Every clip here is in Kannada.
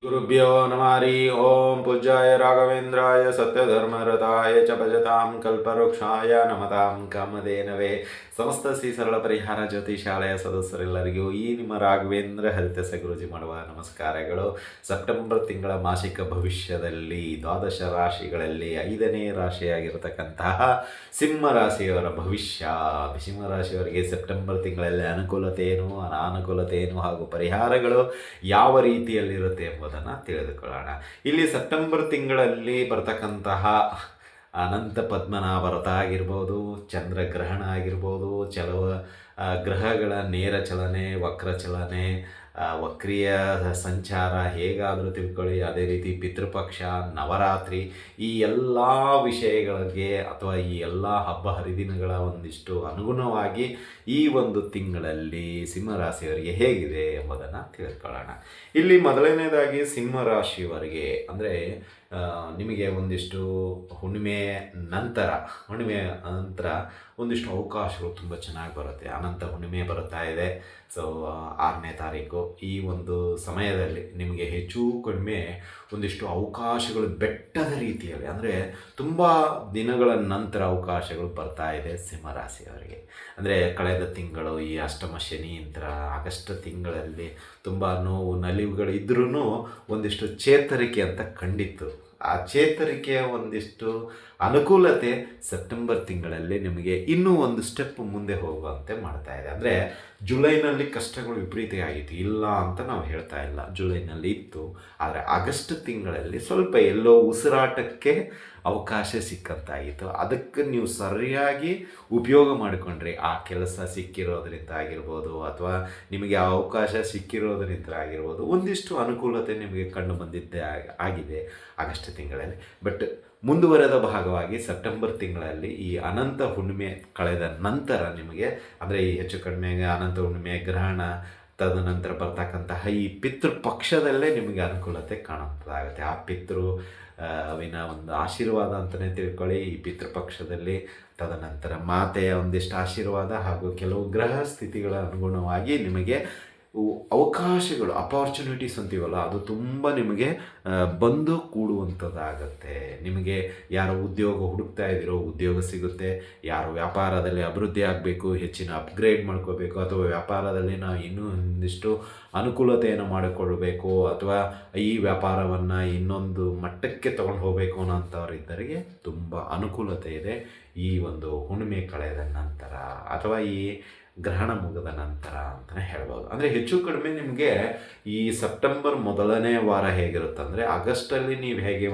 गुरुभ्यो नमः हरि ओम पूज्याय राघवेन्द्राय सत्यधर्मरताय च भजतां कल्पवृक्षाय नमतां ಕಾಮಧೇನವೇ. ಸಮಸ್ತ ಶ್ರೀ ಸರಳ ಪರಿಹಾರ ಜ್ಯೋತಿಷಾಲಯ ಸದಸ್ಯರೆಲ್ಲರಿಗೂ ಈ ನಿಮ್ಮ ರಾಘವೇಂದ್ರ ಹರಿತಸ ಗುರುಜಿ ಮಾಡುವ ನಮಸ್ಕಾರಗಳು. ಸೆಪ್ಟೆಂಬರ್ ತಿಂಗಳ ಮಾಸಿಕ ಭವಿಷ್ಯದಲ್ಲಿ ದ್ವಾದಶ ರಾಶಿಗಳಲ್ಲಿ 5ನೇ ರಾಶಿಯಾಗಿರತಕ್ಕಂತಹ ಸಿಂಹ ರಾಶಿಯವರ ಭವಿಷ್ಯ, ಸಿಂಹ ರಾಶಿಯವರಿಗೆ ಸೆಪ್ಟೆಂಬರ್ ತಿಂಗಳಲ್ಲಿ ಅನುಕೂಲತೆ ಏನು, ಅನಾನುಕೂಲತೆ ಏನು ಹಾಗೂ ಪರಿಹಾರಗಳು ಯಾವ ರೀತಿಯಲ್ಲಿರುತ್ತೆ ಎಂಬುದನ್ನು ತಿಳಿದುಕೊಳ್ಳೋಣ. ಇಲ್ಲಿ ಸೆಪ್ಟೆಂಬರ್ ತಿಂಗಳಲ್ಲಿ ಬರ್ತಕ್ಕಂತಹ ಅನಂತ ಪದ್ಮನಾಭ ವ್ರತ ಆಗಿರ್ಬೋದು, ಚಂದ್ರಗ್ರಹಣ ಆಗಿರ್ಬೋದು, ಗ್ರಹಗಳ ನೇರ ಚಲನೆ, ವಕ್ರ ಚಲನೆ, ವಕ್ರಿಯ ಸಂಚಾರ ಹೇಗಾದರೂ ತಿಳ್ಕೊಳ್ಳಿ. ಅದೇ ರೀತಿ ಪಿತೃಪಕ್ಷ, ನವರಾತ್ರಿ, ಈ ಎಲ್ಲ ವಿಷಯಗಳಿಗೆ ಅಥವಾ ಈ ಎಲ್ಲ ಹಬ್ಬ ಹರಿದಿನಗಳ ಒಂದಿಷ್ಟು ಅನುಗುಣವಾಗಿ ಈ ಒಂದು ತಿಂಗಳಲ್ಲಿ ಸಿಂಹರಾಶಿಯವರಿಗೆ ಹೇಗಿದೆ ಎಂಬುದನ್ನು ತಿಳ್ಕೊಳ್ಳೋಣ. ಇಲ್ಲಿ ಮೊದಲನೇದಾಗಿ ಸಿಂಹರಾಶಿಯವರಿಗೆ ಅಂದರೆ ನಿಮಗೆ ಒಂದಿಷ್ಟು ಹುಣ್ಣಿಮೆಯ ನಂತರ ಒಂದಿಷ್ಟು ಅವಕಾಶಗಳು ತುಂಬ ಚೆನ್ನಾಗಿ ಬರುತ್ತೆ. ಅನಂತ ಹುಣ್ಣಿಮೆ ಬರುತ್ತಾ ಇದೆ. ಸೊ 6ನೇ ತಾರೀಕು ಈ ಒಂದು ಸಮಯದಲ್ಲಿ ನಿಮಗೆ ಹೆಚ್ಚು ಕಡಿಮೆ ಒಂದಿಷ್ಟು ಅವಕಾಶಗಳು ಬೆಟ್ಟದ ರೀತಿಯಲ್ಲಿ, ಅಂದರೆ ತುಂಬ ದಿನಗಳ ನಂತರ ಅವಕಾಶಗಳು ಬರ್ತಾ ಇದೆ ಸಿಂಹರಾಶಿಯವರಿಗೆ. ಅಂದರೆ ಕಳೆದ ತಿಂಗಳು ಈ ಅಷ್ಟಮ ಶನಿ ನಂತರ ಆಗಸ್ಟ್ ತಿಂಗಳಲ್ಲಿ ತುಂಬ ನೋವು ನಲಿವುಗಳು ಇದ್ರೂ ಒಂದಿಷ್ಟು ಚೇತರಿಕೆ ಅಂತ ಕಂಡಿತ್ತು. ಆ ಚೇತರಿಕೆಯ ಒಂದಿಷ್ಟು ಅನುಕೂಲತೆ ಸೆಪ್ಟೆಂಬರ್ ತಿಂಗಳಲ್ಲಿ ನಿಮಗೆ ಇನ್ನೂ ಒಂದು ಸ್ಟೆಪ್ ಮುಂದೆ ಹೋಗುವಂತೆ ಮಾಡ್ತಾ ಇದೆ. ಅಂದರೆ ಜುಲೈನಲ್ಲಿ ಕಷ್ಟಗಳು ವಿಪರೀತ ಆಗಿತ್ತು, ಇಲ್ಲ ಅಂತ ನಾವು ಹೇಳ್ತಾ ಇಲ್ಲ, ಜುಲೈನಲ್ಲಿ ಇತ್ತು. ಆದರೆ ಆಗಸ್ಟ್ ತಿಂಗಳಲ್ಲಿ ಸ್ವಲ್ಪ ಎಲ್ಲೋ ಉಸಿರಾಟಕ್ಕೆ ಅವಕಾಶ ಸಿಕ್ಕಂತಾಗಿತ್ತು. ಅದಕ್ಕೆ ನೀವು ಸರಿಯಾಗಿ ಉಪಯೋಗ ಮಾಡಿಕೊಂಡ್ರೆ ಆ ಕೆಲಸ ಸಿಕ್ಕಿರೋದ್ರಿಂದ ಆಗಿರ್ಬೋದು ಅಥವಾ ನಿಮಗೆ ಆ ಅವಕಾಶ ಸಿಕ್ಕಿರೋದ್ರಿಂದ ಆಗಿರ್ಬೋದು ಒಂದಿಷ್ಟು ಅನುಕೂಲತೆ ನಿಮಗೆ ಕಂಡು ಬಂದಿದ್ದೇ ಆಗಿದೆ ಆಗಸ್ಟ್ ತಿಂಗಳಲ್ಲಿ. ಬಟ್ ಮುಂದುವರೆದ ಭಾಗವಾಗಿ ಸೆಪ್ಟೆಂಬರ್ ತಿಂಗಳಲ್ಲಿ ಈ ಅನಂತ ಹುಣ್ಣಿಮೆ ಕಳೆದ ನಂತರ ನಿಮಗೆ ಅಂದರೆ ಈ ಹೆಚ್ಚು ಕಡಿಮೆ ಅನಂತ ಹುಣ್ಣಿಮೆ ಗ್ರಹಣ ತದನಂತರ ಬರ್ತಕ್ಕಂತಹ ಈ ಪಿತೃಪಕ್ಷದಲ್ಲೇ ನಿಮಗೆ ಅನುಕೂಲತೆ ಕಾಣುತ್ತದಾಗುತ್ತೆ. ಆ ವಿನ ಒಂದು ಆಶೀರ್ವಾದ ಅಂತಲೇ ತಿಳ್ಕೊಳ್ಳಿ. ಈ ಪಿತೃಪಕ್ಷದಲ್ಲಿ ತದನಂತರ ಮಾತೆಯ ಒಂದಿಷ್ಟು ಆಶೀರ್ವಾದ ಹಾಗೂ ಕೆಲವು ಗ್ರಹ ಸ್ಥಿತಿಗಳ ಅನುಗುಣವಾಗಿ ನಿಮಗೆ ಅವಕಾಶಗಳು, ಅಪಾರ್ಚುನಿಟೀಸ್ ಅಂತೀವಲ್ಲ, ಅದು ತುಂಬ ನಿಮಗೆ ಬಂದು ಕೂಡುವಂಥದ್ದಾಗತ್ತೆ. ನಿಮಗೆ ಯಾರು ಉದ್ಯೋಗ ಹುಡುಕ್ತಾ ಇದ್ದೀರೋ ಉದ್ಯೋಗ ಸಿಗುತ್ತೆ. ಯಾರು ವ್ಯಾಪಾರದಲ್ಲಿ ಅಭಿವೃದ್ಧಿ ಆಗಬೇಕು, ಹೆಚ್ಚಿನ ಅಪ್ಗ್ರೇಡ್ ಮಾಡ್ಕೋಬೇಕು, ಅಥವಾ ವ್ಯಾಪಾರದಲ್ಲಿ ನಾವು ಇನ್ನೂ ಒಂದಿಷ್ಟು ಅನುಕೂಲತೆಯನ್ನು ಮಾಡಿಕೊಳ್ಬೇಕು, ಅಥವಾ ಈ ವ್ಯಾಪಾರವನ್ನು ಇನ್ನೊಂದು ಮಟ್ಟಕ್ಕೆ ತೊಗೊಂಡು ಹೋಗಬೇಕು ಅನ್ನೋಂಥವ್ರಿದ್ದರಿಗೆ ತುಂಬ ಅನುಕೂಲತೆ ಇದೆ ಈ ಒಂದು ಹುಣ್ಣಿಮೆ ಕಳೆದ ನಂತರ ಅಥವಾ ಈ ಗ್ರಹಣ ಮುಗಿದ ನಂತರ ಅಂತಲೇ ಹೇಳ್ಬೋದು. ಅಂದರೆ ಹೆಚ್ಚು ಕಡಿಮೆ ನಿಮಗೆ ಈ ಸೆಪ್ಟೆಂಬರ್ ಮೊದಲನೇ ವಾರ ಹೇಗಿರುತ್ತೆ ಅಂದರೆ ಆಗಸ್ಟಲ್ಲಿ ನೀವು ಹೇಗೆ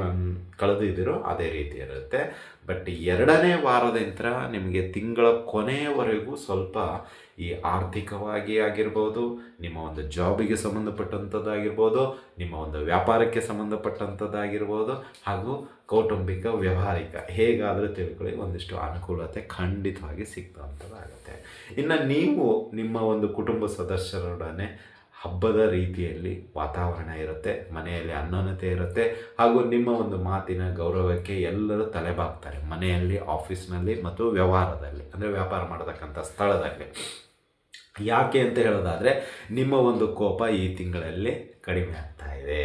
ಕಳೆದಿದ್ದೀರೋ ಅದೇ ರೀತಿ ಇರುತ್ತೆ. ಬಟ್ 2ನೇ ವಾರದ ನಂತರ ನಿಮಗೆ ತಿಂಗಳ ಕೊನೆಯವರೆಗೂ ಸ್ವಲ್ಪ ಈ ಆರ್ಥಿಕವಾಗಿ ಆಗಿರ್ಬೋದು, ನಿಮ್ಮ ಒಂದು ಜಾಬಿಗೆ ಸಂಬಂಧಪಟ್ಟಂಥದ್ದಾಗಿರ್ಬೋದು, ನಿಮ್ಮ ಒಂದು ವ್ಯಾಪಾರಕ್ಕೆ ಸಂಬಂಧಪಟ್ಟಂಥದ್ದಾಗಿರ್ಬೋದು, ಹಾಗೂ ಕೌಟುಂಬಿಕ ವ್ಯವಹಾರಿಕ ಹೇಗಾದರೂ ತಿಳ್ಕೊಳ್ಳಿ ಒಂದಿಷ್ಟು ಅನುಕೂಲತೆ ಖಂಡಿತವಾಗಿ ಸಿಗ್ತಂಥದ್ದಾಗುತ್ತೆ. ಇನ್ನು ನೀವು ನಿಮ್ಮ ಒಂದು ಕುಟುಂಬ ಸದಸ್ಯರೊಡನೆ ಹಬ್ಬದ ರೀತಿಯಲ್ಲಿ ವಾತಾವರಣ ಇರುತ್ತೆ, ಮನೆಯಲ್ಲಿ ಅನ್ಯೋನ್ಯತೆ ಇರುತ್ತೆ, ಹಾಗೂ ನಿಮ್ಮ ಒಂದು ಮಾತಿನ ಗೌರವಕ್ಕೆ ಎಲ್ಲರೂ ತಲೆಬಾಗ್ತಾರೆ ಮನೆಯಲ್ಲಿ, ಆಫೀಸ್ನಲ್ಲಿ ಮತ್ತು ವ್ಯವಹಾರದಲ್ಲಿ, ಅಂದರೆ ವ್ಯಾಪಾರ ಮಾಡತಕ್ಕಂಥ ಸ್ಥಳದಲ್ಲಿ. ಯಾಕೆ ಅಂತ ಹೇಳೋದಾದರೆ ನಿಮ್ಮ ಒಂದು ಕೋಪ ಈ ತಿಂಗಳಲ್ಲಿ ಕಡಿಮೆ ಆಗ್ತಾ ಇದೆ.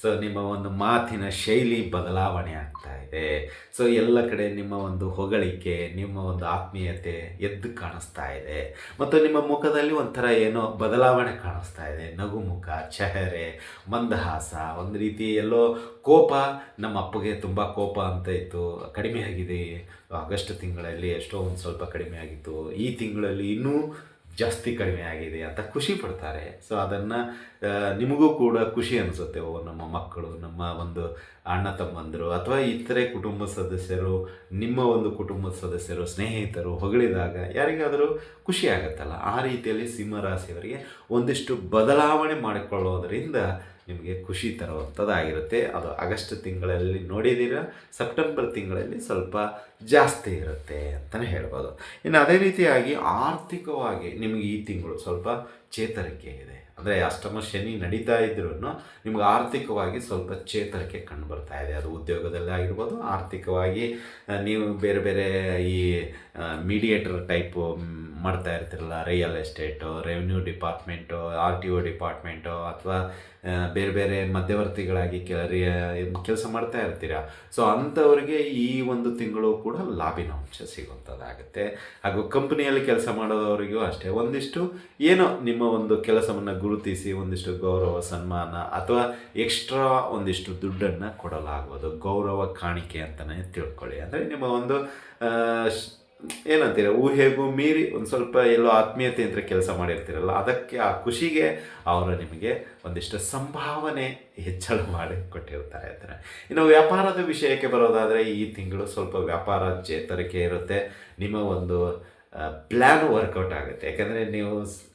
ಸೊ ನಿಮ್ಮ ಒಂದು ಮಾತಿನ ಶೈಲಿ ಬದಲಾವಣೆ ಆಗ್ತಾ ಇದೆ. ಸೊ ಎಲ್ಲ ಕಡೆ ನಿಮ್ಮ ಒಂದು ಹೊಗಳಿಕೆ, ನಿಮ್ಮ ಒಂದು ಆತ್ಮೀಯತೆ ಎದ್ದು ಕಾಣಿಸ್ತಾ ಇದೆ. ಮತ್ತು ನಿಮ್ಮ ಮುಖದಲ್ಲಿ ಒಂಥರ ಏನೋ ಬದಲಾವಣೆ ಕಾಣಿಸ್ತಾ ಇದೆ. ನಗುಮುಖ, ಚೆಹರೆ, ಮಂದಹಾಸ, ಒಂದು ರೀತಿ ಎಲ್ಲೋ ಕೋಪ, ನಮ್ಮ ಅಪ್ಪಗೆ ತುಂಬ ಕೋಪ ಅಂತ ಇತ್ತು, ಕಡಿಮೆ ಆಗಿದೆ. ಆಗಸ್ಟ್ ತಿಂಗಳಲ್ಲಿ ಎಷ್ಟೋ ಒಂದು ಸ್ವಲ್ಪ ಕಡಿಮೆ ಆಗಿತ್ತು, ಈ ತಿಂಗಳಲ್ಲಿ ಇನ್ನೂ ಜಾಸ್ತಿ ಕಡಿಮೆ ಆಗಿದೆ ಅಂತ ಖುಷಿ ಪಡ್ತಾರೆ. ಸೊ ಅದನ್ನು ನಿಮಗೂ ಕೂಡ ಖುಷಿ ಅನಿಸುತ್ತೆ. ನಮ್ಮ ಮಕ್ಕಳು, ನಮ್ಮ ಒಂದು ಅಣ್ಣ ತಮ್ಮಂದರು ಅಥವಾ ಇತರೆ ಕುಟುಂಬ ಸದಸ್ಯರು, ನಿಮ್ಮ ಒಂದು ಕುಟುಂಬದ ಸದಸ್ಯರು, ಸ್ನೇಹಿತರು ಹೊಗಳಿದಾಗ ಯಾರಿಗಾದರೂ ಖುಷಿ ಆಗುತ್ತಲ್ಲ. ಆ ರೀತಿಯಲ್ಲಿ ಸಿಂಹರಾಶಿಯವರಿಗೆ ಒಂದಿಷ್ಟು ಬದಲಾವಣೆ ಮಾಡಿಕೊಳ್ಳೋದರಿಂದ ನಿಮಗೆ ಖುಷಿ ತರುವಂಥದ್ದಾಗಿರುತ್ತೆ. ಅದು ಆಗಸ್ಟ್ ತಿಂಗಳಲ್ಲಿ ನೋಡಿದ್ದೀರ, ಸೆಪ್ಟೆಂಬರ್ ತಿಂಗಳಲ್ಲಿ ಸ್ವಲ್ಪ ಜಾಸ್ತಿ ಇರುತ್ತೆ ಅಂತಲೇ ಹೇಳ್ಬೋದು. ಇನ್ನು ಅದೇ ರೀತಿಯಾಗಿ ಆರ್ಥಿಕವಾಗಿ ನಿಮಗೆ ಈ ತಿಂಗಳು ಸ್ವಲ್ಪ ಚೇತರಿಕೆ ಇದೆ. ಅಂದರೆ ಅಷ್ಟಮ ಶನಿ ನಡೀತಾ ಇದ್ರೂ ನಿಮ್ಗೆ ಆರ್ಥಿಕವಾಗಿ ಸ್ವಲ್ಪ ಚೇತರಿಕೆ ಕಂಡು ಬರ್ತಾ ಇದೆ. ಅದು ಉದ್ಯೋಗದಲ್ಲಿ ಆಗಿರ್ಬೋದು, ಆರ್ಥಿಕವಾಗಿ ನೀವು ಬೇರೆ ಬೇರೆ ಈ ಮೀಡಿಯೇಟರ್ ಟೈಪು ಮಾಡ್ತಾ ಇರ್ತಿರಲ್ಲ, real estate, revenue department, R T O department, ಅಥವಾ ಬೇರೆ ಬೇರೆ ಮಧ್ಯವರ್ತಿಗಳಾಗಿ ಕೆಲಸ ಮಾಡ್ತಾ ಇರ್ತೀರ. ಸೊ ಅಂಥವ್ರಿಗೆ ಈ ಒಂದು ತಿಂಗಳು ಕೂಡ ಲಾಭಿನ ಅಂಶ ಸಿಗುವಂಥದ್ದಾಗುತ್ತೆ. ಹಾಗೂ ಕಂಪ್ನಿಯಲ್ಲಿ ಕೆಲಸ ಮಾಡೋದವರಿಗೂ ಅಷ್ಟೇ, ಒಂದಿಷ್ಟು ಏನೋ ನಿಮ್ಮ ಒಂದು ಕೆಲಸವನ್ನು ಗುರುತಿಸಿ ಒಂದಿಷ್ಟು ಗೌರವ ಸನ್ಮಾನ ಅಥವಾ ಎಕ್ಸ್ಟ್ರಾ ಒಂದಿಷ್ಟು ದುಡ್ಡನ್ನು ಕೊಡಲಾಗುವುದು. ಗೌರವ ಕಾಣಿಕೆ ಅಂತಲೇ ತಿಳ್ಕೊಳ್ಳಿ. ಅಂದರೆ ನಿಮ್ಮ ಒಂದು ಏನಂತೀರ, ಊಹೆಗೂ ಮೀರಿ ಒಂದು ಸ್ವಲ್ಪ ಎಲ್ಲೋ ಆತ್ಮೀಯತೆ ಅಂತ ಕೆಲಸ ಮಾಡಿರ್ತೀರಲ್ಲ, ಅದಕ್ಕೆ ಆ ಖುಷಿಗೆ ಅವರು ನಿಮಗೆ ಒಂದಿಷ್ಟು ಸಂಭಾವನೆ ಹೆಚ್ಚಳ ಮಾಡಿ ಕೊಟ್ಟಿರ್ತಾರೆ ಅಂತಾರೆ. ಇನ್ನು ವ್ಯಾಪಾರದ ವಿಷಯಕ್ಕೆ ಬರೋದಾದರೆ ಈ ತಿಂಗಳು ಸ್ವಲ್ಪ ವ್ಯಾಪಾರ ಚೇತರಿಕೆ ಇರುತ್ತೆ. ನಿಮ್ಮ ಒಂದು ಪ್ಲ್ಯಾನ್ ವರ್ಕೌಟ್ ಆಗುತ್ತೆ. ಯಾಕಂದರೆ ನೀವು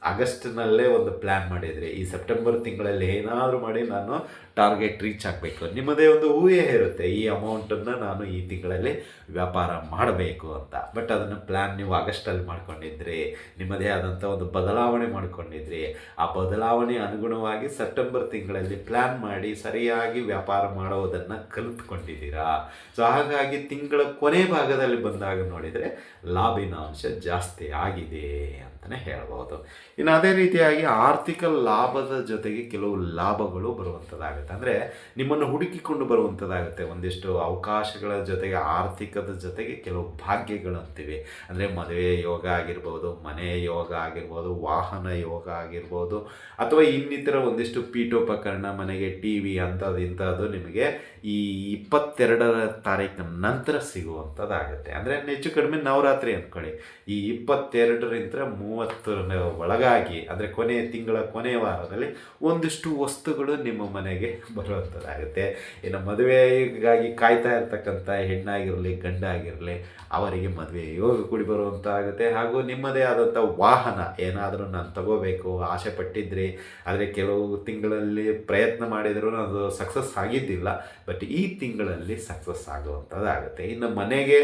ಆಗಸ್ಟ್ನಲ್ಲೇ ಒಂದು ಪ್ಲ್ಯಾನ್ ಮಾಡಿದ್ರಿ, ಈ ಸೆಪ್ಟೆಂಬರ್ ತಿಂಗಳಲ್ಲಿ ಏನಾದರೂ ಮಾಡಿ ನಾನು ಟಾರ್ಗೆಟ್ ರೀಚ್ ಆಗಬೇಕು, ನಿಮ್ಮದೇ ಒಂದು ಊಹೆ ಇರುತ್ತೆ, ಈ ಅಮೌಂಟನ್ನು ನಾನು ಈ ತಿಂಗಳಲ್ಲಿ ವ್ಯಾಪಾರ ಮಾಡಬೇಕು ಅಂತ. ಬಟ್ ಅದನ್ನು ಪ್ಲ್ಯಾನ್ ನೀವು ಆಗಸ್ಟಲ್ಲಿ ಮಾಡ್ಕೊಂಡಿದ್ರಿ, ನಿಮ್ಮದೇ ಆದಂಥ ಒಂದು ಬದಲಾವಣೆ ಮಾಡ್ಕೊಂಡಿದ್ರಿ. ಆ ಬದಲಾವಣೆ ಅನುಗುಣವಾಗಿ ಸೆಪ್ಟೆಂಬರ್ ತಿಂಗಳಲ್ಲಿ ಪ್ಲ್ಯಾನ್ ಮಾಡಿ ಸರಿಯಾಗಿ ವ್ಯಾಪಾರ ಮಾಡೋದನ್ನು ಕಲಿತ್ಕೊಂಡಿದ್ದೀರಾ. ಸೊ ಹಾಗಾಗಿ ತಿಂಗಳ ಕೊನೆ ಭಾಗದಲ್ಲಿ ಬಂದಾಗ ನೋಡಿದರೆ ಲಾಭಿನ ಅಂಶ ಜಾಸ್ತಿ ಆಗಿದೆ ಅಂತಲೇ ಹೇಳ್ಬೋದು. ಇನ್ನು ಅದೇ ರೀತಿಯಾಗಿ ಆರ್ಥಿಕ ಲಾಭದ ಜೊತೆಗೆ ಕೆಲವು ಲಾಭಗಳು ಬರುವಂಥದ್ದಾಗುತ್ತೆ. ಅಂದರೆ ನಿಮ್ಮನ್ನು ಹುಡುಕಿಕೊಂಡು ಬರುವಂಥದ್ದಾಗುತ್ತೆ. ಒಂದಿಷ್ಟು ಅವಕಾಶಗಳ ಜೊತೆಗೆ ಆರ್ಥಿಕದ ಜೊತೆಗೆ ಕೆಲವು ಭಾಗ್ಯಗಳು ಅಂತೀವಿ. ಅಂದರೆ ಮದುವೆ ಯೋಗ ಆಗಿರ್ಬೋದು, ಮನೆ ಯೋಗ ಆಗಿರ್ಬೋದು, ವಾಹನ ಯೋಗ ಆಗಿರ್ಬೋದು, ಅಥವಾ ಇನ್ನಿತರ ಒಂದಿಷ್ಟು ಪೀಠೋಪಕರಣ, ಮನೆಗೆ ಟಿ ವಿ ಅಂಥದ್ದು ಇಂಥದ್ದು ನಿಮಗೆ ಈ 22ರ ತಾರೀಕಿನ ನಂತರ ಸಿಗುವಂಥದ್ದಾಗುತ್ತೆ. ಅಂದರೆ ಹೆಚ್ಚು ಕಡಿಮೆ ನವರಾತ್ರಿ ಅಂದ್ಕೊಳ್ಳಿ, ಈ 22ರಿಂದ 30ರ ಒಳಗಾಗಿ, ಅಂದರೆ ತಿಂಗಳ ಕೊನೆಯ ವಾರದಲ್ಲಿ ಒಂದಿಷ್ಟು ವಸ್ತುಗಳು ನಿಮ್ಮ ಮನೆಗೆ ಬರುವಂಥದ್ದಾಗುತ್ತೆ. ಇನ್ನು ಮದುವೆಗಾಗಿ ಕಾಯ್ತಾ ಇರ್ತಕ್ಕಂಥ ಹೆಣ್ಣಾಗಿರಲಿ ಗಂಡಾಗಿರಲಿ ಅವರಿಗೆ ಮದುವೆ ಯೋಗ ಕೂಡಿ ಬರುವಂತಾಗುತ್ತೆ. ಹಾಗೂ ನಿಮ್ಮದೇ ಆದಂಥ ವಾಹನ ಏನಾದರೂ ನಾನು ತಗೋಬೇಕು ಆಸೆ ಪಟ್ಟಿದ್ರಿ, ಆದರೆ ಕೆಲವು ತಿಂಗಳಲ್ಲಿ ಪ್ರಯತ್ನ ಮಾಡಿದರೂ ಅದು ಸಕ್ಸಸ್ ಆಗಿದ್ದಿಲ್ಲ, ಬಟ್ ಈ ತಿಂಗಳಲ್ಲಿ ಸಕ್ಸಸ್ ಆಗುವಂಥದ್ದಾಗುತ್ತೆ. ಇನ್ನು ಮನೆಗೆ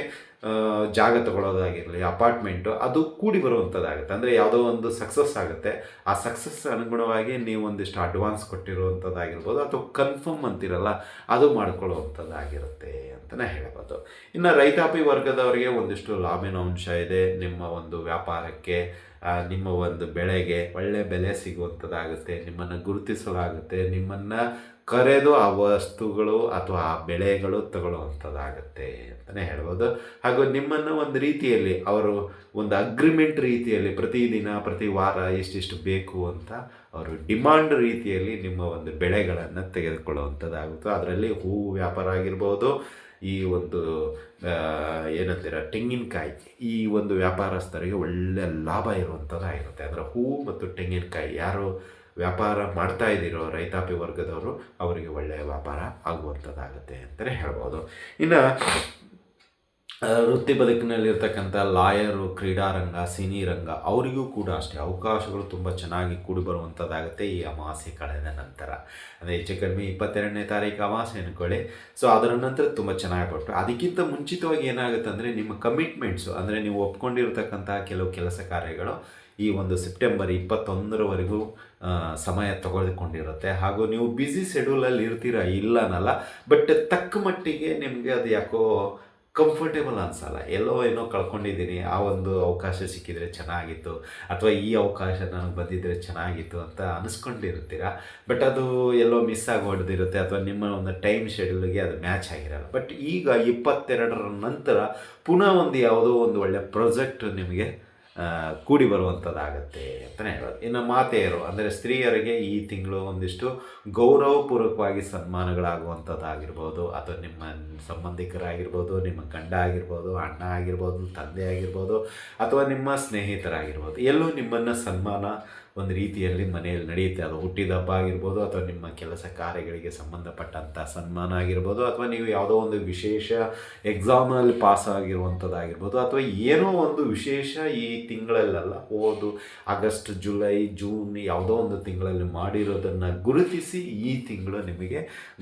ಜಾಗ ತಗೊಳ್ಳೋದಾಗಿರಲಿ, ಅಪಾರ್ಟ್ಮೆಂಟು, ಅದು ಕೂಡಿ ಬರುವಂಥದ್ದಾಗುತ್ತೆ. ಅಂದರೆ ಯಾವುದೋ ಒಂದು ಸಕ್ಸಸ್ ಆಗುತ್ತೆ, ಆ ಸಕ್ಸಸ್ ಅನುಗುಣವಾಗಿ ನೀವು ಒಂದಿಷ್ಟು ಅಡ್ವಾನ್ಸ್ ಕೊಟ್ಟಿರುವಂಥದ್ದಾಗಿರ್ಬೋದು, ಅಥವಾ ಕನ್ಫರ್ಮ್ ಅಂತಿರಲ್ಲ ಅದು ಮಾಡ್ಕೊಳ್ಳುವಂಥದ್ದಾಗಿರುತ್ತೆ ಅಂತಲೇ ಹೇಳ್ಬೋದು. ಇನ್ನು ರೈತಾಪಿ ವರ್ಗದವರಿಗೆ ಒಂದಿಷ್ಟು ಲಾಭಿನ ಅಂಶ ಇದೆ. ನಿಮ್ಮ ಒಂದು ವ್ಯಾಪಾರಕ್ಕೆ, ನಿಮ್ಮ ಒಂದು ಬೆಳೆಗೆ ಒಳ್ಳೆಯ ಬೆಲೆ ಸಿಗುವಂಥದ್ದಾಗುತ್ತೆ, ನಿಮ್ಮನ್ನು ಗುರುತಿಸಲಾಗುತ್ತೆ, ನಿಮ್ಮನ್ನು ಕರೆದು ಆ ವಸ್ತುಗಳು ಅಥವಾ ಆ ಬೆಳೆಗಳು ತಗೊಳ್ಳುವಂಥದ್ದಾಗುತ್ತೆ ಅಂತಲೇ ಹೇಳ್ಬೋದು. ಹಾಗೂ ನಿಮ್ಮನ್ನು ಒಂದು ರೀತಿಯಲ್ಲಿ ಅವರು ಒಂದು ಅಗ್ರಿಮೆಂಟ್ ರೀತಿಯಲ್ಲಿ ಪ್ರತಿದಿನ ಪ್ರತಿ ವಾರ ಇಷ್ಟಿಷ್ಟು ಬೇಕು ಅಂತ ಅವರು ಡಿಮಾಂಡ್ ರೀತಿಯಲ್ಲಿ ನಿಮ್ಮ ಒಂದು ಬೆಳೆಗಳನ್ನು ತೆಗೆದುಕೊಳ್ಳುವಂಥದ್ದಾಗುತ್ತೆ. ಅದರಲ್ಲಿ ಹೂವು ವ್ಯಾಪಾರ ಆಗಿರ್ಬೋದು, ಈ ಒಂದು ಏನಂತೀರ ತೆಂಗಿನಕಾಯಿ, ಈ ಒಂದು ವ್ಯಾಪಾರಸ್ಥರಿಗೆ ಒಳ್ಳೆಯ ಲಾಭ ಇರುವಂಥದ್ದಾಗಿರುತ್ತೆ. ಅಂದರೆ ಹೂವು ಮತ್ತು ತೆಂಗಿನಕಾಯಿ ಯಾರು ವ್ಯಾಪಾರ ಮಾಡ್ತಾ ಇದ್ದೀರೋ ರೈತಾಪಿ ವರ್ಗದವರು ಅವರಿಗೆ ಒಳ್ಳೆಯ ವ್ಯಾಪಾರ ಆಗುವಂಥದ್ದಾಗುತ್ತೆ ಅಂತಲೇ ಹೇಳ್ಬೋದು. ಇನ್ನು ವೃತ್ತಿ ಬದುಕಿನಲ್ಲಿರ್ತಕ್ಕಂಥ ಲಾಯರು, ಕ್ರೀಡಾರಂಗ, ಸಿನಿ ರಂಗ ಅವರಿಗೂ ಕೂಡ ಅಷ್ಟೇ ಅವಕಾಶಗಳು ತುಂಬ ಚೆನ್ನಾಗಿ ಕೂಡಿ ಬರುವಂಥದ್ದಾಗುತ್ತೆ ಈ ಅಮಾವಾಸ್ಯೆ ಕಳೆದ ನಂತರ. ಅಂದರೆ ಹೆಚ್ಚು ಕಡಿಮೆ 22ನೇ ತಾರೀಕು ಅಮಾವಾಸ್ಯೆ ಅಂದ್ಕೊಳ್ಳಿ. ಸೊ ಅದರ ನಂತರ ತುಂಬ ಚೆನ್ನಾಗಿ ಬರ್ತವೆ. ಅದಕ್ಕಿಂತ ಮುಂಚಿತವಾಗಿ ಏನಾಗುತ್ತೆ ಅಂದರೆ ನಿಮ್ಮ ಕಮಿಟ್ಮೆಂಟ್ಸು, ಅಂದರೆ ನೀವು ಒಪ್ಕೊಂಡಿರ್ತಕ್ಕಂಥ ಕೆಲವು ಕೆಲಸ ಕಾರ್ಯಗಳು ಈ ಒಂದು ಸೆಪ್ಟೆಂಬರ್ 21ರವರೆಗೂ ಸಮಯ ತಗೊಳ್ಕೊಂಡಿರುತ್ತೆ. ಹಾಗೂ ನೀವು ಬ್ಯುಸಿ ಶೆಡ್ಯೂಲಲ್ಲಿ ಇರ್ತೀರ, ಇಲ್ಲ ಅನ್ನಲ್ಲ, ಬಟ್ ತಕ್ಕ ಮಟ್ಟಿಗೆ ನಿಮಗೆ ಅದು ಯಾಕೋ ಕಂಫರ್ಟೇಬಲ್ ಅನಿಸಲ್ಲ. ಎಲ್ಲೋ ಏನೋ ಕಳ್ಕೊಂಡಿದ್ದೀನಿ, ಆ ಒಂದು ಅವಕಾಶ ಸಿಕ್ಕಿದರೆ ಚೆನ್ನಾಗಿತ್ತು, ಅಥವಾ ಈ ಅವಕಾಶ ನನಗೆ ಬಂದಿದ್ದರೆ ಚೆನ್ನಾಗಿತ್ತು ಅಂತ ಅನಿಸ್ಕೊಂಡಿರ್ತೀರ. ಬಟ್ ಅದು ಎಲ್ಲೋ ಮಿಸ್ ಆಗಿ ಹೊಡೆದಿರುತ್ತೆ, ಅಥವಾ ನಿಮ್ಮ ಒಂದು ಟೈಮ್ ಶೆಡ್ಯೂಲ್ಗೆ ಅದು ಮ್ಯಾಚ್ ಆಗಿರಲ್ಲ. ಬಟ್ ಈಗ 22ರ ನಂತರ ಪುನಃ ಒಂದು ಯಾವುದೋ ಒಂದು ಒಳ್ಳೆಯ ಪ್ರಾಜೆಕ್ಟ್ ನಿಮಗೆ ಕೂಡಿ ಬರುವಂಥದ್ದಾಗತ್ತೆ ಅಂತಲೇ ಹೇಳೋದು. ಇನ್ನು ಮಾತೆಯರು ಅಂದರೆ ಸ್ತ್ರೀಯರಿಗೆ ಈ ತಿಂಗಳು ಒಂದಿಷ್ಟು ಗೌರವಪೂರ್ವಕವಾಗಿ ಸನ್ಮಾನಗಳಾಗುವಂಥದ್ದಾಗಿರ್ಬೋದು, ಅಥವಾ ನಿಮ್ಮ ಸಂಬಂಧಿಕರಾಗಿರ್ಬೋದು, ನಿಮ್ಮ ಗಂಡ ಆಗಿರ್ಬೋದು, ಅಣ್ಣ ಆಗಿರ್ಬೋದು, ತಂದೆ ಆಗಿರ್ಬೋದು, ಅಥವಾ ನಿಮ್ಮ ಸ್ನೇಹಿತರಾಗಿರ್ಬೋದು, ಎಲ್ಲೂ ನಿಮ್ಮನ್ನು ಸನ್ಮಾನ ಒಂದು ರೀತಿಯಲ್ಲಿ ಮನೆಯಲ್ಲಿ ನಡೆಯುತ್ತೆ. ಅದು ಹುಟ್ಟಿದ ಹಬ್ಬ ಆಗಿರ್ಬೋದು, ಅಥವಾ ನಿಮ್ಮ ಕೆಲಸ ಕಾರ್ಯಗಳಿಗೆ ಸಂಬಂಧಪಟ್ಟಂಥ ಸನ್ಮಾನ ಆಗಿರ್ಬೋದು, ಅಥವಾ ನೀವು ಯಾವುದೋ ಒಂದು ವಿಶೇಷ ಎಕ್ಸಾಮಲ್ಲಿ ಪಾಸ್ ಆಗಿರುವಂಥದ್ದಾಗಿರ್ಬೋದು, ಅಥವಾ ಏನೋ ಒಂದು ವಿಶೇಷ ಈ ತಿಂಗಳಲ್ಲೆಲ್ಲ ಆಗಸ್ಟ್, ಜುಲೈ, ಜೂನ್ ಯಾವುದೋ ಒಂದು ತಿಂಗಳಲ್ಲಿ ಮಾಡಿರೋದನ್ನು ಗುರುತಿಸಿ ಈ ತಿಂಗಳು ನಿಮಗೆ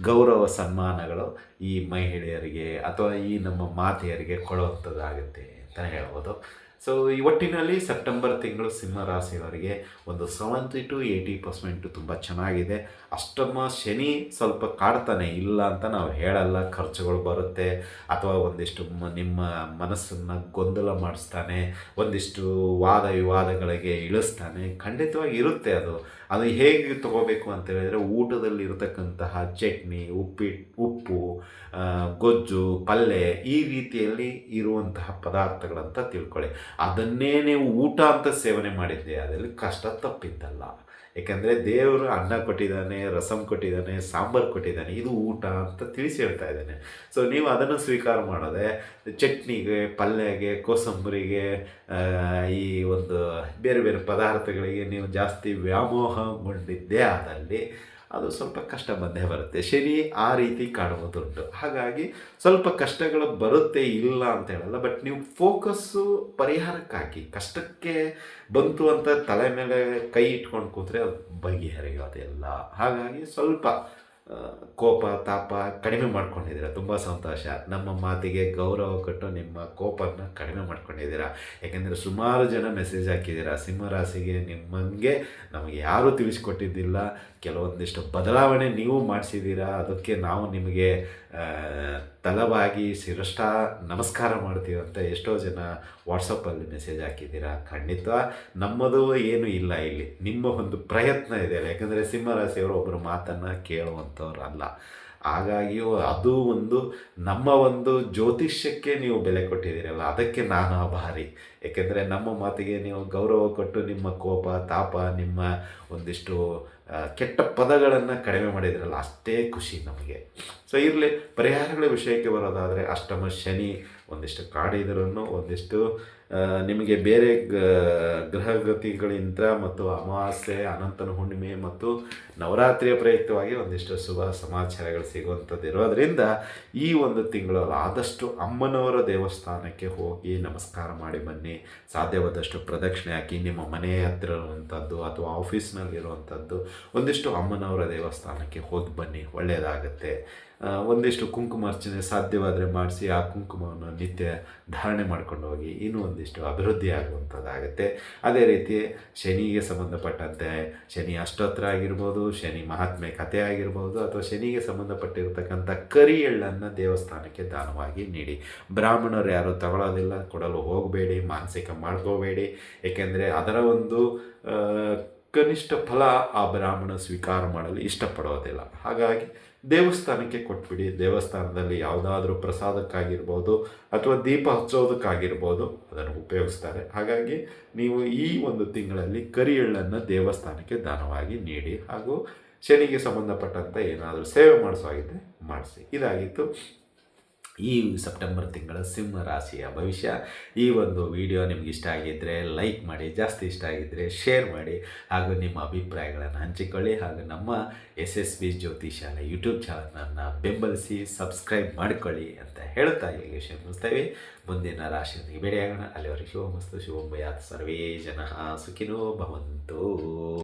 ಗೌರವ ಸನ್ಮಾನಗಳು ಈ ಮಹಿಳೆಯರಿಗೆ ಅಥವಾ ಈ ನಮ್ಮ ಮಾತೆಯರಿಗೆ ಕೊಡುವಂಥದ್ದಾಗುತ್ತೆ ಅಂತಲೇ ಹೇಳ್ಬೋದು. ಸೊ ಈ ಒಟ್ಟಿನಲ್ಲಿ ಸೆಪ್ಟೆಂಬರ್ ತಿಂಗಳು ಸಿಂಹ ರಾಶಿಯವರಿಗೆ ಒಂದು 70 to 80% ತುಂಬ ಚೆನ್ನಾಗಿದೆ. ಅಷ್ಟಮ ಶನಿ ಸ್ವಲ್ಪ ಕಾಡ್ತಾನೆ, ಇಲ್ಲ ಅಂತ ನಾವು ಹೇಳಲ್ಲ. ಖರ್ಚುಗಳು ಬರುತ್ತೆ, ಅಥವಾ ಒಂದಿಷ್ಟು ನಿಮ್ಮ ಮನಸ್ಸನ್ನು ಗೊಂದಲ ಮಾಡಿಸ್ತಾನೆ, ಒಂದಿಷ್ಟು ವಾದ ವಿವಾದಗಳಿಗೆ ಇಳಿಸ್ತಾನೆ. ಖಂಡಿತವಾಗಿ ಇರುತ್ತೆ ಅದು. ಅದು ಹೇಗೆ ತಗೋಬೇಕು ಅಂತ ಹೇಳಿದರೆ, ಊಟದಲ್ಲಿ ಇರತಕ್ಕಂತಹ ಚಟ್ನಿ, ಉಪ್ಪು, ಗೊಜ್ಜು, ಪಲ್ಯ ಈ ರೀತಿಯಲ್ಲಿ ಇರುವಂತಹ ಪದಾರ್ಥಗಳಂತ ತಿಳ್ಕೊಳ್ಳಿ. ಅದನ್ನೇ ನೀವು ಊಟ ಅಂತ ಸೇವನೆ ಮಾಡಿದ್ದೆ ಅದರಲ್ಲಿ ಕಷ್ಟ ತಪ್ಪಿದ್ದಲ್ಲ. ಏಕೆಂದರೆ ದೇವರು ಅನ್ನ ಕೊಟ್ಟಿದ್ದಾನೆ, ರಸಮ್ ಕೊಟ್ಟಿದ್ದಾನೆ, ಸಾಂಬಾರು ಕೊಟ್ಟಿದ್ದಾನೆ, ಇದು ಊಟ ಅಂತ ತಿಳಿಸಿ ಹೇಳ್ತಾ ಇದ್ದಾನೆ. ಸೊ ನೀವು ಅದನ್ನು ಸ್ವೀಕಾರ ಮಾಡೋದೆ ಚಟ್ನಿಗೆ, ಪಲ್ಯಗೆ, ಕೋಸಂಬರಿಗೆ, ಈ ಒಂದು ಬೇರೆ ಬೇರೆ ಪದಾರ್ಥಗಳಿಗೆ ನೀವು ಜಾಸ್ತಿ ವ್ಯಾಮೋಹಗೊಂಡಿದ್ದೇ ಆದಲ್ಲಿ ಅದು ಸ್ವಲ್ಪ ಕಷ್ಟ ಬಂದೇ ಬರುತ್ತೆ. ಶನಿ ಆ ರೀತಿ ಕಾಣುವುದುಂಟು. ಹಾಗಾಗಿ ಸ್ವಲ್ಪ ಕಷ್ಟಗಳು ಬರುತ್ತೆ, ಇಲ್ಲ ಅಂತ ಹೇಳಲ್ಲ. ಬಟ್ ನೀವು ಫೋಕಸ್ಸು ಪರಿಹಾರಕ್ಕಾಗಿ. ಕಷ್ಟಕ್ಕೆ ಬಂತು ಅಂತ ತಲೆ ಮೇಲೆ ಕೈ ಇಟ್ಕೊಂಡು ಕೂತ್ರೆ ಅದು ಬಗೆಹರಿಯೋದೆಲ್ಲ. ಹಾಗಾಗಿ ಸ್ವಲ್ಪ ಕೋಪ ತಾಪ ಕಡಿಮೆ ಮಾಡ್ಕೊಂಡಿದ್ದೀರಾ, ತುಂಬ ಸಂತೋಷ. ನಮ್ಮ ಮಾತಿಗೆ ಗೌರವ ಕೊಟ್ಟು ನಿಮ್ಮ ಕೋಪನ ಕಡಿಮೆ ಮಾಡ್ಕೊಂಡಿದ್ದೀರಾ. ಯಾಕೆಂದರೆ ಸುಮಾರು ಜನ ಮೆಸೇಜ್ ಹಾಕಿದ್ದೀರಾ, ಸಿಂಹರಾಶಿಗೆ ನಿಮ್ಮಂಗೆ ನಮಗೆ ಯಾರೂ ತಿಳಿಸ್ಕೊಟ್ಟಿದ್ದಿಲ್ಲ, ಕೆಲವೊಂದಿಷ್ಟು ಬದಲಾವಣೆ ನೀವು ಮಾಡಿಸಿದ್ದೀರಾ, ಅದಕ್ಕೆ ನಾವು ನಿಮಗೆ ತಲವಾಗಿ ಶಿರಷ್ಟ ನಮಸ್ಕಾರ ಮಾಡ್ತೀವಿ ಅಂತ ಎಷ್ಟೋ ಜನ ವಾಟ್ಸಪ್ಪಲ್ಲಿ ಮೆಸೇಜ್ ಹಾಕಿದ್ದೀರಾ. ಖಂಡಿತ ನಮ್ಮದು ಏನೂ ಇಲ್ಲ ಇಲ್ಲಿ, ನಿಮ್ಮ ಒಂದು ಪ್ರಯತ್ನ ಇದೆ. ಯಾಕಂದರೆ ಸಿಂಹರಾಶಿಯವರು ಒಬ್ಬರು ಮಾತನ್ನು ಕೇಳುವಂಥವ್ರು ಅಲ್ಲ. ಹಾಗಾಗಿಯೂ ಅದು ಒಂದು ನಮ್ಮ ಒಂದು ಜ್ಯೋತಿಷ್ಯಕ್ಕೆ ನೀವು ಬೆಲೆ ಕೊಟ್ಟಿದ್ದೀರಲ್ಲ, ಅದಕ್ಕೆ ನಾನು ಆಭಾರಿ. ಏಕೆಂದರೆ ನಮ್ಮ ಮಾತಿಗೆ ನೀವು ಗೌರವ ಕೊಟ್ಟು ನಿಮ್ಮ ಕೋಪ ತಾಪ, ನಿಮ್ಮ ಒಂದಿಷ್ಟು ಕೆಟ್ಟ ಪದಗಳನ್ನು ಕಡಿಮೆ ಮಾಡಿದ್ರಲ್ಲ, ಅಷ್ಟೇ ಖುಷಿ ನಮಗೆ. ಸೊ ಇರಲಿ, ಪರಿಹಾರಗಳ ವಿಷಯಕ್ಕೆ ಬರೋದಾದರೆ, ಅಷ್ಟಮ ಶನಿ ಒಂದಿಷ್ಟು ಕಾಡಿದ್ರೂ ಒಂದಿಷ್ಟು ನಿಮಗೆ ಬೇರೆ ಗ್ರಹಗತಿಗಳಿಂದ ಮತ್ತು ಅಮಾವಾಸ್ಯೆ, ಅನಂತನ ಹುಣ್ಣಿಮೆ ಮತ್ತು ನವರಾತ್ರಿಯ ಪ್ರಯುಕ್ತವಾಗಿ ಒಂದಿಷ್ಟು ಶುಭ ಸಮಾಚಾರಗಳು ಸಿಗುವಂಥದ್ದು ಇರೋದರಿಂದ ಈ ಒಂದು ತಿಂಗಳು ಆದಷ್ಟು ಅಮ್ಮನವರ ದೇವಸ್ಥಾನಕ್ಕೆ ಹೋಗಿ ನಮಸ್ಕಾರ ಮಾಡಿ ಬನ್ನಿ. ಸಾಧ್ಯವಾದಷ್ಟು ಪ್ರದಕ್ಷಿಣೆ ಹಾಕಿ, ನಿಮ್ಮ ಮನೆ ಹತ್ತಿರ ಇರುವಂಥದ್ದು ಅಥವಾ ಆಫೀಸ್ನಲ್ಲಿರುವಂಥದ್ದು ಒಂದಿಷ್ಟು ಅಮ್ಮನವರ ದೇವಸ್ಥಾನಕ್ಕೆ ಹೋಗಿ ಬನ್ನಿ, ಒಳ್ಳೆಯದಾಗತ್ತೆ. ಒಂದಿಷ್ಟು ಕುಂಕುಮಾರ್ಚನೆ ಸಾಧ್ಯವಾದರೆ ಮಾಡಿಸಿ, ಆ ಕುಂಕುಮವನ್ನು ನಿತ್ಯ ಧಾರಣೆ ಮಾಡ್ಕೊಂಡು ಹೋಗಿ, ಇನ್ನೂ ಒಂದಿಷ್ಟು ಅಭಿವೃದ್ಧಿ ಆಗುವಂಥದ್ದಾಗುತ್ತೆ. ಅದೇ ರೀತಿ ಶನಿಗೆ ಸಂಬಂಧಪಟ್ಟಂತೆ ಶನಿ ಅಷ್ಟೋತ್ರ ಆಗಿರ್ಬೋದು, ಶನಿ ಮಹಾತ್ಮೆ ಕಥೆ ಆಗಿರ್ಬೋದು, ಅಥವಾ ಶನಿಗೆ ಸಂಬಂಧಪಟ್ಟಿರ್ತಕ್ಕಂಥ ಕರಿ ಎಳ್ಳನ್ನು ದೇವಸ್ಥಾನಕ್ಕೆ ದಾನವಾಗಿ ನೀಡಿ. ಬ್ರಾಹ್ಮಣರು ಯಾರೂ ತಗೊಳ್ಳೋದಿಲ್ಲ, ಕೊಡಲು ಹೋಗಬೇಡಿ, ಮಾನಸಿಕ ಮಾಡ್ಕೋಬೇಡಿ. ಏಕೆಂದರೆ ಅದರ ಒಂದು ಕನಿಷ್ಠ ಫಲ ಆ ಬ್ರಾಹ್ಮಣ ಸ್ವೀಕಾರ ಮಾಡಲು ಇಷ್ಟಪಡೋದಿಲ್ಲ. ಹಾಗಾಗಿ ದೇವಸ್ಥಾನಕ್ಕೆ ಕೊಟ್ಬಿಡಿ. ದೇವಸ್ಥಾನದಲ್ಲಿ ಯಾವುದಾದ್ರೂ ಪ್ರಸಾದಕ್ಕಾಗಿರ್ಬೋದು ಅಥವಾ ದೀಪ ಹಚ್ಚೋದಕ್ಕಾಗಿರ್ಬೋದು ಅದನ್ನು ಉಪಯೋಗಿಸ್ತಾರೆ. ಹಾಗಾಗಿ ನೀವು ಈ ಒಂದು ತಿಂಗಳಲ್ಲಿ ಕರಿ ಎಳ್ಳನ್ನು ದೇವಸ್ಥಾನಕ್ಕೆ ದಾನವಾಗಿ ನೀಡಿ. ಹಾಗೂ ಶನಿಗೆ ಸಂಬಂಧಪಟ್ಟಂಥ ಏನಾದರೂ ಸೇವೆ ಮಾಡಿಸೋಗಿದ್ದರೆ ಮಾಡಿಸಿ. ಇದಾಗಿತ್ತು ಈ ಸೆಪ್ಟೆಂಬರ್ ತಿಂಗಳ ಸಿಂಹ ರಾಶಿಯ ಭವಿಷ್ಯ. ಈ ಒಂದು ವಿಡಿಯೋ ನಿಮ್ಗೆ ಇಷ್ಟ ಆಗಿದ್ದರೆ ಲೈಕ್ ಮಾಡಿ, ಜಾಸ್ತಿ ಇಷ್ಟ ಆಗಿದ್ದರೆ ಶೇರ್ ಮಾಡಿ, ಹಾಗೂ ನಿಮ್ಮ ಅಭಿಪ್ರಾಯಗಳನ್ನು ಹಂಚಿಕೊಳ್ಳಿ. ಹಾಗೂ ನಮ್ಮ SSB ಜ್ಯೋತಿಷಾಲೆ ಯೂಟ್ಯೂಬ್ ಚಾನಲನ್ನು ಬೆಂಬಲಿಸಿ, ಸಬ್ಸ್ಕ್ರೈಬ್ ಮಾಡಿಕೊಳ್ಳಿ ಅಂತ ಹೇಳ್ತಾ ಇಲ್ಲಿಗೆ ವಿಷಯ ಮುಗಿಸ್ತೇವೆ. ಮುಂದಿನ ರಾಶಿಯೊಂದಿಗೆ ಭೇಟಿಯಾಗೋಣ. ಅಲ್ಲಿವರೆಗೆ ಶುಭಮಸ್ತು, ಶುಭಂ ಭಯಾತ್, ಸರ್ವೇ ಜನಃ ಸುಖಿನೋ ಭವಂತು.